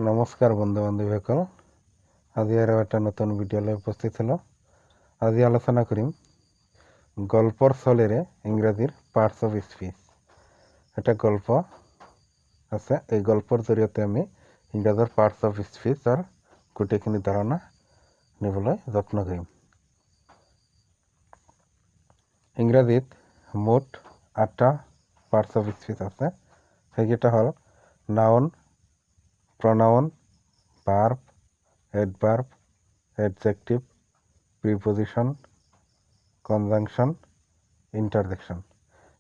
নমস্কাৰ বন্ধু বান্ধৱীসকল, আজি আৰু এটা নতুন ভিডিঅ'লৈ উপস্থিত হলো। আজি আলোচনা কৰিম গল্পৰ চলেৰে ইংৰাজীৰ পাৰ্টস অফ স্পীচ। এটা গল্প আছে, এই গল্পৰ জৰিয়তে আমি ইংৰাজীৰ পাৰ্টস অফ স্পীচৰ গোটেইখিনি ধাৰণা নিবলৈ যত্ন কৰিম। ইংৰাজীত মুঠ 8টা পাৰ্টস অফ স্পীচ আছে। সেইকেইটা হ'ল noun, pronoun, verb, adverb, adjective, preposition, conjunction, interjection।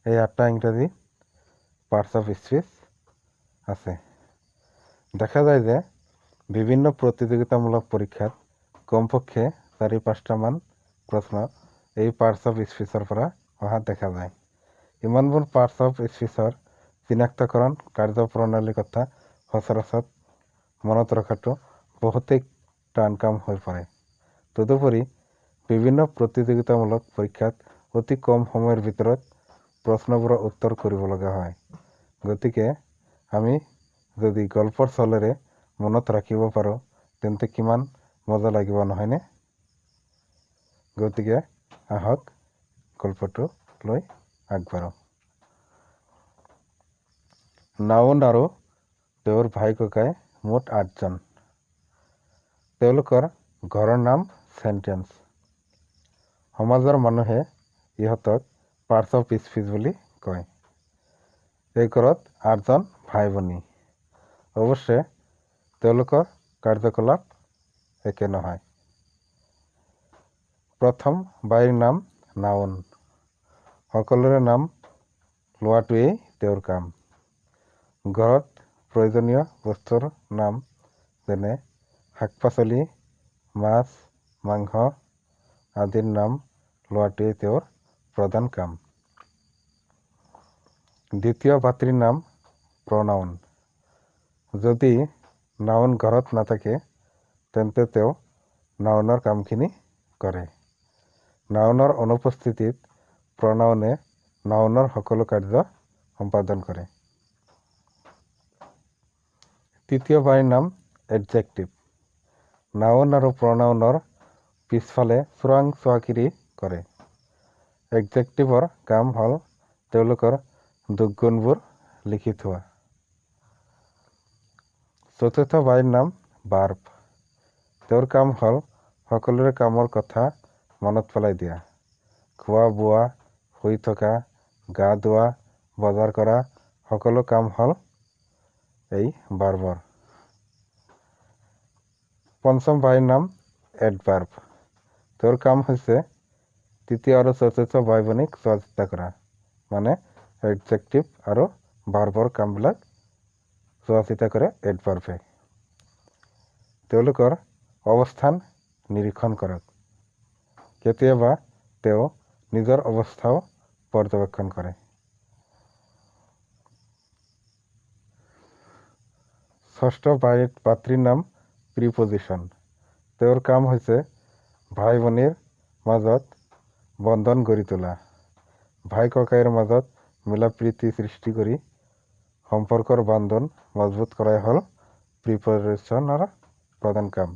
এই 8টা ইংৰাজী পাৰ্টস অফ স্পীচ আছে। দেখা যায় যে বিভিন্ন প্ৰতিযোগিতামূলক পৰীক্ষাত কমপক্ষে 4-5টা মান প্ৰশ্ন এই পাৰ্টস অফ স্পীচৰ পৰা অহা দেখা যায়। ইমানবোৰ পাৰ্টস অফ স্পীচৰ চিনাক্তকৰণ কাৰ্যপ্ৰণালীৰ কথা সচৰাচৰ মনত ৰখাটো বহুতেই টান কাম হৈ পৰে। তদুপৰি বিভিন্ন প্ৰতিযোগিতামূলক পৰীক্ষাত অতি কম সময়ৰ ভিতৰত প্ৰশ্নবোৰৰ উত্তৰ কৰিব লগা হয়। গতিকে আমি যদি গল্পৰ চলেৰে মনত ৰাখিব পাৰোঁ তেন্তে কিমান মজা লাগিব, নহয়নে? গতিকে আহক গল্পটো লৈ আগবাঢ়ো। নাউন আৰু তেওঁৰ ভাই ককাই মুঠ 8জন। তেওঁলোকৰ ঘৰৰ নাম চেণ্টেন্স। সমাজৰ মানুহে ইহঁতক পাৰ্টস অফ স্পীচ বুলি কয়। এই ঘৰত 8জন ভাই ভনী। অৱশ্যে তেওঁলোকৰ কাৰ্যকলাপ একে নহয়। প্ৰথম বাইৰ নাম নাউন। সকলোৰে নাম লোৱাটোৱেই তেওঁৰ কাম। ঘৰত প্ৰয়োজনীয় বস্তুৰ নাম যেনে শাক পাচলি, মাছ, মাংস আদিৰ নাম লোৱাটোৱেই তেওঁৰ প্ৰধান কাম। দ্বিতীয় ভাতৃৰ নাম প্ৰনাউন। যদি নাউন ঘৰত নাথাকে তেন্তে তেওঁ নাউনৰ কামখিনি কৰে। নাউনৰ অনুপস্থিতিত প্ৰনাউনে নাউনৰ সকলো কাৰ্য সম্পাদন কৰে। তৃতীয় ভাইৰ নাম এডজেক্টিভ। নাউন আৰু প্ৰনাউনৰ পিছফালে চোৰাং চোৱাকিৰি কৰে। এডজেক্টিভৰ কাম হ'ল তেওঁলোকৰ দুৰ্গুণবোৰ লিখি থোৱা। চতুৰ্থ ভাইৰ নাম ভাৰ্ব। তেওঁৰ কাম হ'ল সকলোৰে কামৰ কথা মনত পেলাই দিয়া। খোৱা বোৱা, শুই থকা, গা ধোৱা, বজাৰ কৰা সকলো কাম হ'ল এই ভাৰ্বৰ। পঞ্চম ভাইৰ নাম এডভাৰ্ব। তেওঁৰ কাম হৈছে তৃতীয় আৰু চতুৰ্থ ভাই ভনীক চোৱা চিতা কৰা, মানে এডজেক্টিভ আৰু ভাৰ্বৰ কামবিলাক চোৱা চিতা কৰে এডভাৰ্বে। তেওঁলোকৰ অৱস্থান নিৰীক্ষণ কৰক। কেতিয়াবা তেওঁ নিজৰ অৱস্থাও পৰ্যবেক্ষণ কৰে। ষষ্ঠ ভাতৃৰ নাম প্ৰিপজিশ্যন। তেওঁৰ কাম হৈছে ভাই ভনীৰ মাজত বন্ধন গঢ়ি তোলা। ভাই ককাইৰ মাজত মিলা প্ৰীতি সৃষ্টি কৰি সম্পৰ্কৰ বান্ধোন মজবুত কৰাই হ'ল প্ৰিপজিশ্যনৰ প্ৰধান কাম।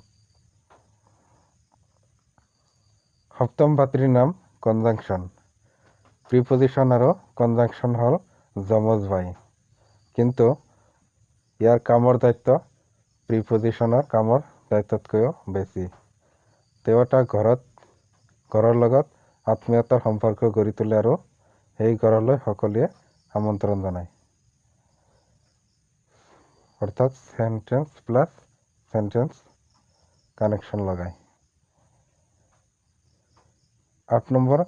সপ্তম ভাতৃৰ নাম কনজাংচন। প্ৰিপজিশ্যন আৰু কনজাংচন হ'ল যমজ ভাই, কিন্তু ইয়াৰ কামৰ দায়িত্ব প্ৰিপজিশ্যনৰ কামৰ দায়িত্বতকৈও বেছি। তেওঁ এটা ঘৰৰ লগত আত্মীয়তাৰ সম্পৰ্ক গঢ়ি তোলে আৰু সেই ঘৰলৈ সকলোৱে আমন্ত্ৰণ জনায়। অৰ্থাৎ সেন্টেন্স প্লাছ সেন্টেন্স কানেকশ্যন লগায়। 8 নম্বৰ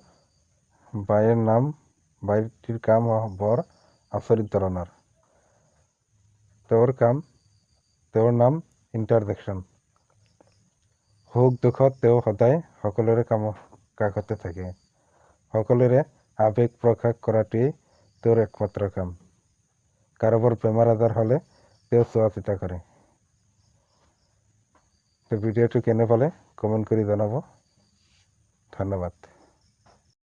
বাইৰটিৰ কাম বৰ আচৰিত ধৰণৰ। তেওঁৰ নাম ইণ্টাৰজেকশ্যন। সুখ দুখত তেওঁ সদায় সকলোৰে কাষতে থাকে। সকলোৰে আৱেগ প্ৰকাশ কৰাটোৱেই তেওঁৰ একমাত্ৰ কাম। কাৰোবাৰ বেমাৰ আজাৰ হ'লে তেওঁ চোৱা চিতা কৰে। ভিডিঅ'টো কেনে পালে কমেণ্ট কৰি জনাব। ধন্যবাদ।